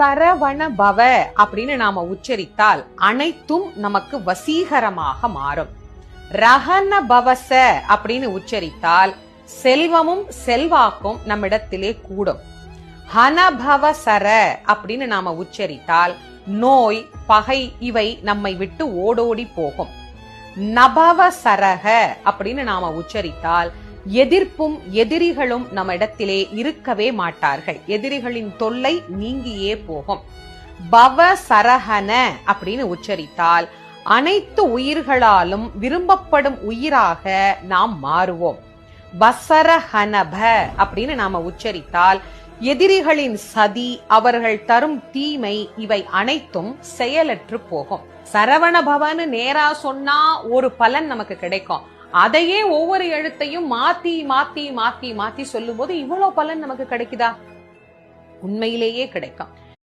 சரவண பவ அப்படின்னு நாம உச்சரித்தால் அனைத்தும் நமக்கு வசீகரமாக மாறும். ரஹன பவச அப்படின்னு உச்சரித்தால் செல்வமும் செல்வாக்கும் நம்மிடத்திலே கூடும். ஹனபவ சர அப்படின்னு நாம உச்சரித்தால் நோய் பகை இவை நம்மை விட்டு ஓடோடி போகும். நபவ சரக அப்படின்னு நாம உச்சரித்தால் எதிர்ப்பும் எதிரிகளும் நம்ம இடத்திலே இருக்கவே மாட்டார்கள். எதிரிகளின் தொல்லை நீங்கியே போகும். பவ சரஹன அப்படின்னு உச்சரித்தால் அனைத்து உயிர்களாலும் விரும்பப்படும் உயிராக நாம் மாறுவோம். வசரஹனப அப்படின்னு நாம உச்சரித்தால் எதிரிகளின் சதி, அவர்கள் தரும் தீமை இவை அனைத்தும் செயலற்று போகும். சரவண பவன்னு நேரா சொன்னா ஒரு பலன் நமக்கு கிடைக்கும். அதையே ஒவ்வொரு எழுத்தையும் மாத்தி மாத்தி மாத்தி மாத்தி சொல்லும் போது இவ்வளவு பலன் நமக்கு கிடைக்குதா? உண்மையிலேயே கிடைக்கும்.